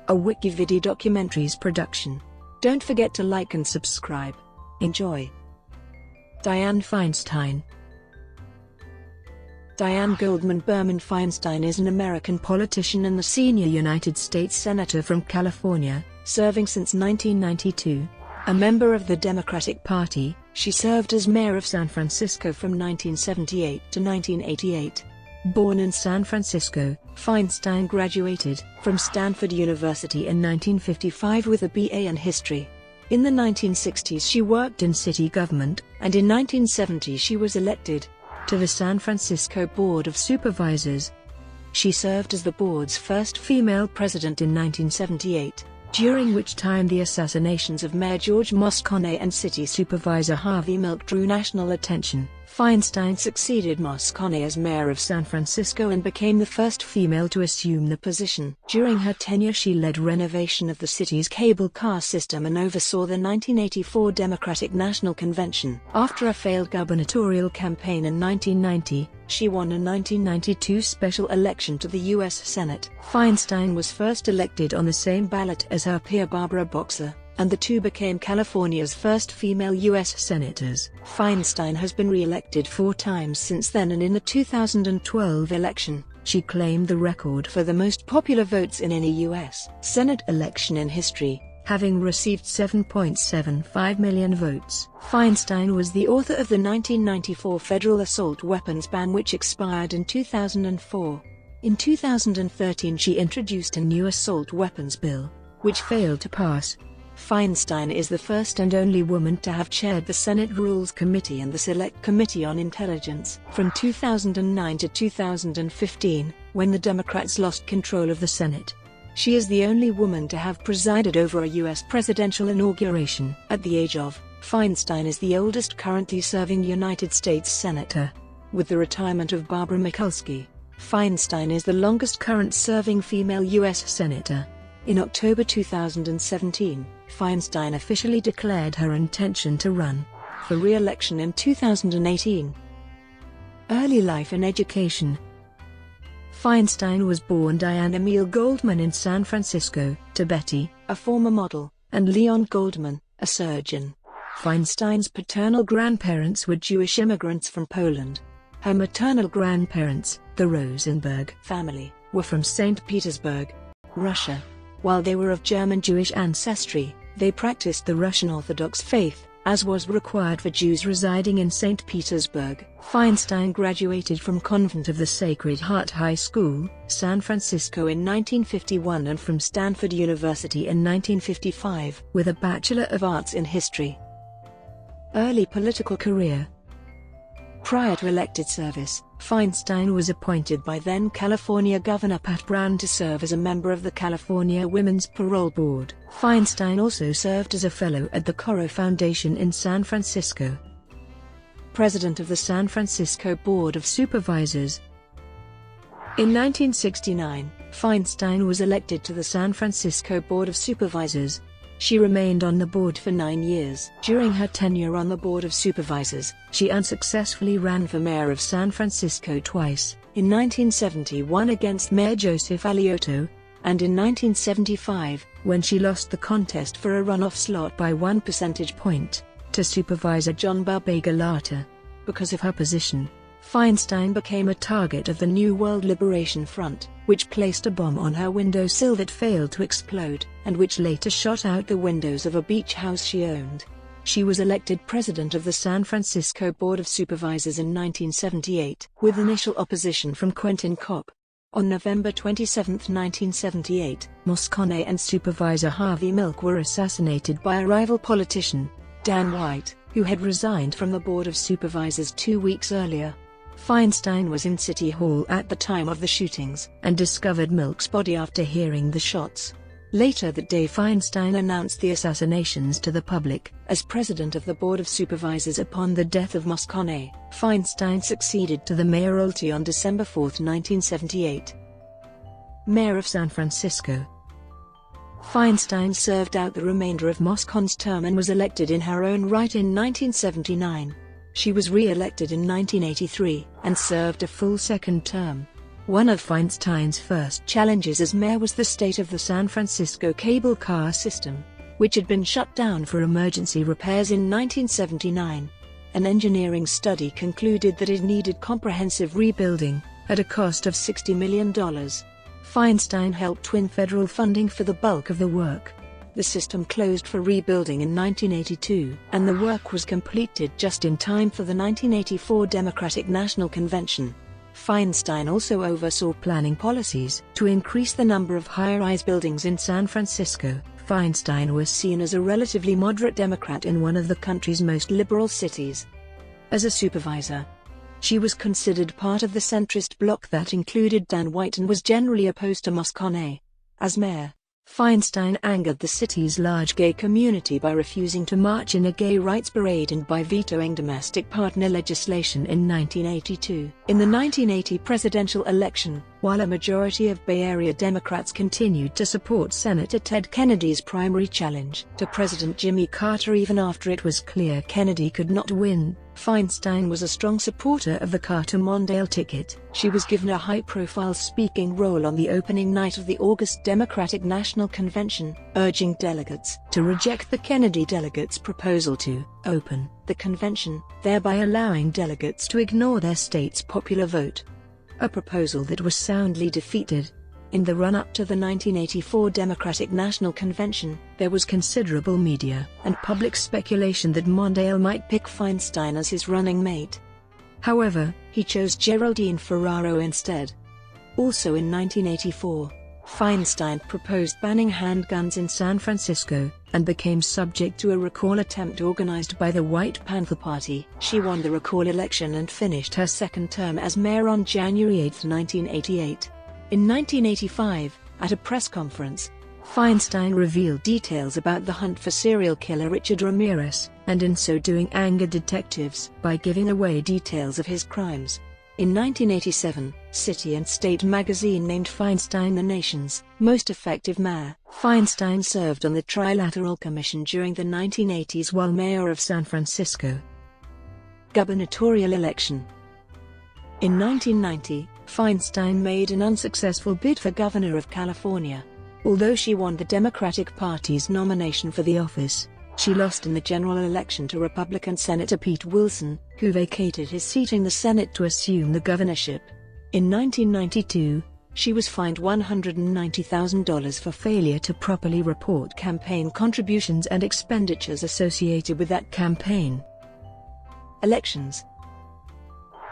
a WikiVidi documentaries production. Don't forget to like and subscribe. Enjoy. Dianne Feinstein. Dianne Goldman Berman Feinstein is an American politician and the senior United States Senator from California, serving since 1992. A member of the Democratic Party, she served as mayor of San Francisco from 1978 to 1988. Born in San Francisco, Feinstein graduated from Stanford University in 1955 with a BA in history. In the 1960s she worked in city government, and in 1970 she was elected to the San Francisco Board of Supervisors. She served as the board's first female president in 1978, during which time the assassinations of Mayor George Moscone and City Supervisor Harvey drew national attention. Feinstein succeeded Moscone as mayor of San Francisco and became the first female to assume the position. During her tenure she led renovation of the city's cable car system and oversaw the 1984 Democratic National Convention. After a failed gubernatorial campaign in 1990, she won a 1992 special election to the U.S. Senate. Feinstein was first elected on the same ballot as her peer Barbara Boxer, and the two became California's first female U.S. senators. Feinstein has been re-elected 4 times since then, and in the 2012 election, she claimed the record for the most popular votes in any U.S. Senate election in history, having received 7.75 million votes. Feinstein was the author of the 1994 federal assault weapons ban, which expired in 2004. In 2013 she introduced a new assault weapons bill, which failed to pass. Feinstein is the first and only woman to have chaired the Senate Rules Committee and the Select Committee on Intelligence. From 2009 to 2015, when the Democrats lost control of the Senate, she is the only woman to have presided over a U.S. presidential inauguration. At the age of, Feinstein is the oldest currently serving United States Senator. With the retirement of Barbara Mikulski, Feinstein is the longest current serving female U.S. Senator. In October 2017, Feinstein officially declared her intention to run for re-election in 2018. Early life and education. Feinstein was born Dianne Emile Goldman in San Francisco, to Betty, a former model, and Leon Goldman, a surgeon. Feinstein's paternal grandparents were Jewish immigrants from Poland. Her maternal grandparents, the Rosenberg family, were from St. Petersburg, Russia. While they were of German Jewish ancestry, they practiced the Russian Orthodox faith, as was required for Jews residing in St. Petersburg. Feinstein graduated from Convent of the Sacred Heart High School, San Francisco in 1951 and from Stanford University in 1955, with a Bachelor of Arts in History. Early political career. Prior to elected service, Feinstein was appointed by then-California Governor Pat Brown to serve as a member of the California Women's Parole Board. Feinstein also served as a fellow at the Coro Foundation in San Francisco. President of the San Francisco Board of Supervisors. In 1969, Feinstein was elected to the San Francisco Board of Supervisors. She remained on the board for 9 years. During her tenure on the Board of Supervisors, she unsuccessfully ran for mayor of San Francisco twice, in 1971 against Mayor Joseph Alioto, and in 1975, when she lost the contest for a runoff slot by 1 percentage point, to Supervisor John Barbagalata. Because of her position, Feinstein became a target of the New World Liberation Front, which placed a bomb on her windowsill that failed to explode, and which later shot out the windows of a beach house she owned. She was elected president of the San Francisco Board of Supervisors in 1978, with initial opposition from Quentin Kopp. On November 27, 1978, Moscone and Supervisor Harvey were assassinated by a rival politician, Dan White, who had resigned from the Board of Supervisors 2 weeks earlier. Feinstein was in City Hall at the time of the shootings, and discovered Milk's body after hearing the shots. Later that day Feinstein announced the assassinations to the public. As president of the Board of Supervisors upon the death of Moscone, Feinstein succeeded to the mayoralty on December 4, 1978. Mayor of San Francisco. Feinstein served out the remainder of Moscone's term and was elected in her own right in 1979. She was re-elected in 1983, and served a full second term. One of Feinstein's first challenges as mayor was the state of the San Francisco cable car system, which had been shut down for emergency repairs in 1979. An engineering study concluded that it needed comprehensive rebuilding, at a cost of $60 million. Feinstein helped win federal funding for the bulk of the work. The system closed for rebuilding in 1982, and the work was completed just in time for the 1984 Democratic National Convention. Feinstein also oversaw planning policies to increase the number of high-rise buildings in San Francisco. Feinstein was seen as a relatively moderate Democrat in one of the country's most liberal cities. As a supervisor, she was considered part of the centrist bloc that included Dan White and was generally opposed to Moscone. As mayor, Feinstein angered the city's large gay community by refusing to march in a gay rights parade and by vetoing domestic partner legislation in 1982. In the 1980 presidential election, while a majority of Bay Area Democrats continued to support Senator Ted Kennedy's primary challenge to President Jimmy Carter even after it was clear Kennedy could not win, Feinstein was a strong supporter of the Carter-Mondale ticket. She was given a high-profile speaking role on the opening night of the August Democratic National Convention, urging delegates to reject the Kennedy delegates' proposal to open the convention, thereby allowing delegates to ignore their state's popular vote. A proposal that was soundly defeated. In the run-up to the 1984 Democratic National Convention, there was considerable media and public speculation that Mondale might pick Feinstein as his running mate. However, he chose Geraldine Ferraro instead. Also in 1984, Feinstein proposed banning handguns in San Francisco, and became subject to a recall attempt organized by the White Panther Party. She won the recall election and finished her second term as mayor on January 8, 1988. In 1985, at a press conference, Feinstein revealed details about the hunt for serial killer Richard Ramirez, and in so doing angered detectives by giving away details of his crimes. In 1987, City and State magazine named Feinstein the nation's most effective mayor. Feinstein served on the Trilateral Commission during the 1980s while mayor of San Francisco. Gubernatorial election. In 1990, Feinstein made an unsuccessful bid for governor of California. Although she won the Democratic Party's nomination for the office, she lost in the general election to Republican Senator Pete Wilson, who vacated his seat in the Senate to assume the governorship. In 1992, she was fined $190,000 for failure to properly report campaign contributions and expenditures associated with that campaign. Elections.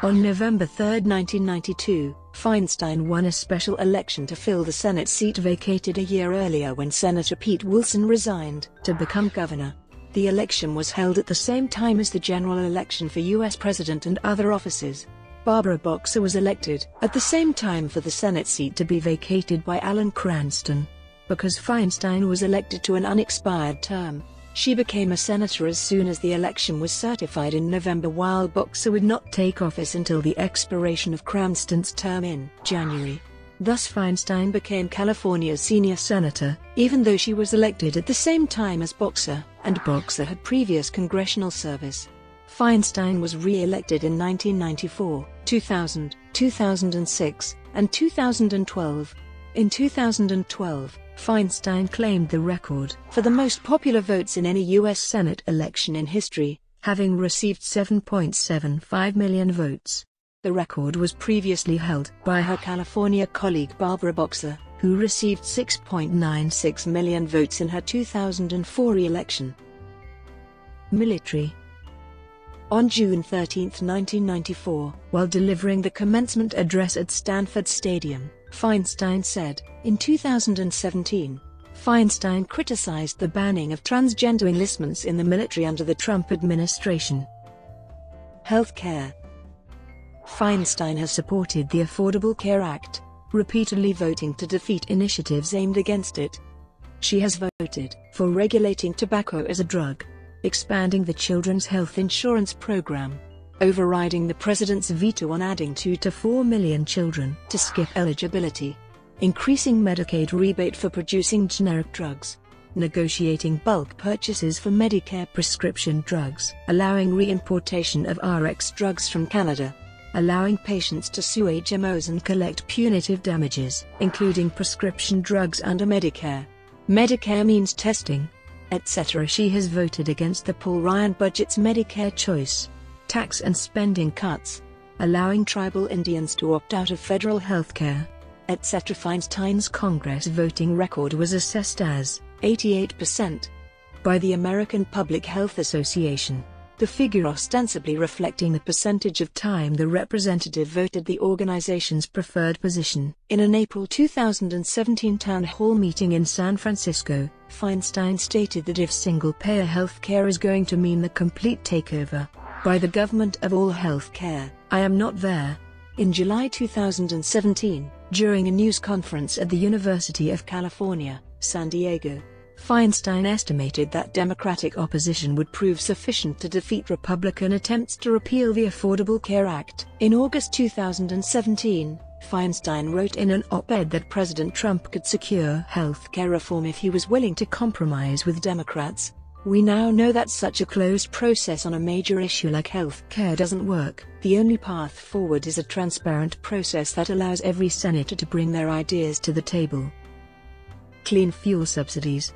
On November 3, 1992, Feinstein won a special election to fill the Senate seat vacated a year earlier when Senator Pete Wilson resigned to become governor. The election was held at the same time as the general election for U.S. President and other offices. Barbara Boxer was elected at the same time for the Senate seat to be vacated by Alan Cranston. Because Feinstein was elected to an unexpired term, she became a senator as soon as the election was certified in November, while Boxer would not take office until the expiration of Cranston's term in January. Thus Feinstein became California's senior senator, even though she was elected at the same time as Boxer, and Boxer had previous congressional service. Feinstein was re-elected in 1994, 2000, 2006, and 2012. In 2012, Feinstein claimed the record for the most popular votes in any U.S. Senate election in history, having received 7.75 million votes. The record was previously held by her California colleague Barbara Boxer, who received 6.96 million votes in her 2004 election. Military. On June 13, 1994, while delivering the commencement address at Stanford Stadium, Feinstein said, in 2017, Feinstein criticized the banning of transgender enlistments in the military under the Trump administration. Healthcare. Feinstein has supported the Affordable Care Act, repeatedly voting to defeat initiatives aimed against it. She has voted for regulating tobacco as a drug, expanding the Children's Health Insurance Program, overriding the president's veto on adding 2 to 4 million children to skip eligibility, increasing Medicaid rebate for producing generic drugs, negotiating bulk purchases for Medicare prescription drugs, allowing re-importation of RX drugs from Canada, allowing patients to sue HMOs and collect punitive damages, including prescription drugs under Medicare. Medicare means testing, etc. She has voted against the Paul Ryan budget's Medicare choice, tax and spending cuts, allowing tribal Indians to opt out of federal health care, etc. Feinstein's Congress voting record was assessed as 88% by the American Public Health Association, the figure ostensibly reflecting the percentage of time the representative voted the organization's preferred position. In an April 2017 town hall meeting in San Francisco, Feinstein stated that if single-payer health care is going to mean the complete takeover by the government of all health care, I am not there. In July 2017, during a news conference at the University of California, San Diego, Feinstein estimated that Democratic opposition would prove sufficient to defeat Republican attempts to repeal the Affordable Care Act. In August 2017, Feinstein wrote in an op-ed that President Trump could secure health care reform if he was willing to compromise with Democrats. We now know that such a closed process on a major issue like health care doesn't work. The only path forward is a transparent process that allows every senator to bring their ideas to the table. Clean fuel subsidies.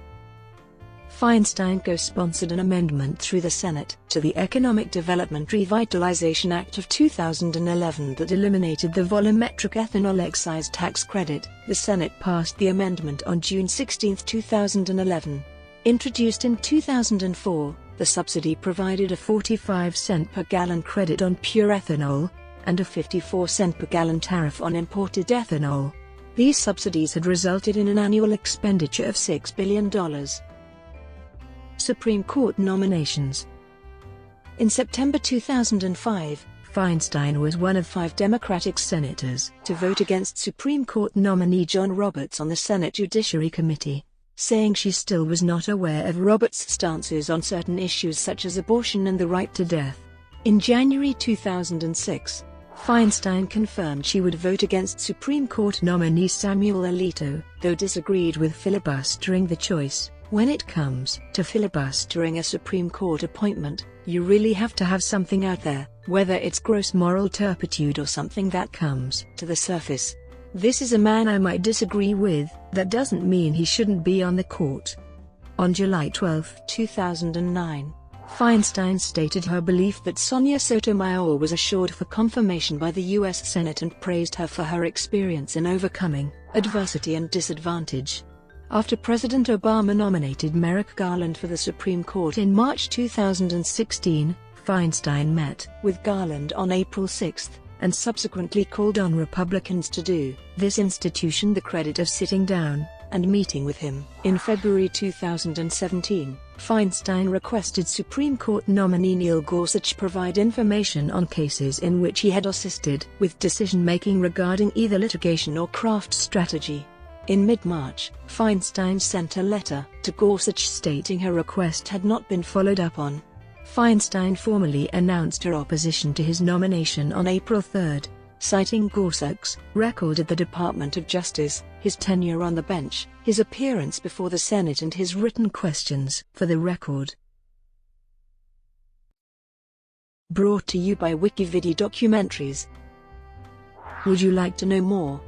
Feinstein co-sponsored an amendment through the Senate to the Economic Development Revitalization Act of 2011 that eliminated the volumetric ethanol excise tax credit. The Senate passed the amendment on June 16, 2011. Introduced in 2004, the subsidy provided a 45-cent per gallon credit on pure ethanol, and a 54-cent per gallon tariff on imported ethanol. These subsidies had resulted in an annual expenditure of $6 billion. Supreme Court nominations. In September 2005, Feinstein was one of 5 Democratic senators to vote against Supreme Court nominee John Roberts on the Senate Judiciary Committee, saying she still was not aware of Roberts' stances on certain issues such as abortion and the right to death. In January 2006, Feinstein confirmed she would vote against Supreme Court nominee Samuel Alito, though disagreed with filibustering the choice. When it comes to filibustering a Supreme Court appointment, you really have to have something out there, whether it's gross moral turpitude or something that comes to the surface. This is a man I might disagree with. That doesn't mean he shouldn't be on the court. On July 12, 2009, Feinstein stated her belief that Sonia Sotomayor was assured for confirmation by the U.S. Senate and praised her for her experience in overcoming adversity and disadvantage. After President Obama nominated Merrick Garland for the Supreme Court in March 2016, Feinstein met with Garland on April 6 and subsequently called on Republicans to do this institution the credit of sitting down and meeting with him. In February 2017, Feinstein requested Supreme Court nominee Neil Gorsuch provide information on cases in which he had assisted with decision-making regarding either litigation or craft strategy. In mid-March, Feinstein sent a letter to Gorsuch stating her request had not been followed up on. Feinstein formally announced her opposition to his nomination on April 3, citing Gorsuch's record at the Department of Justice, his tenure on the bench, his appearance before the Senate and his written questions. For the record. Brought to you by WikiVidi Documentaries. Would you like to know more?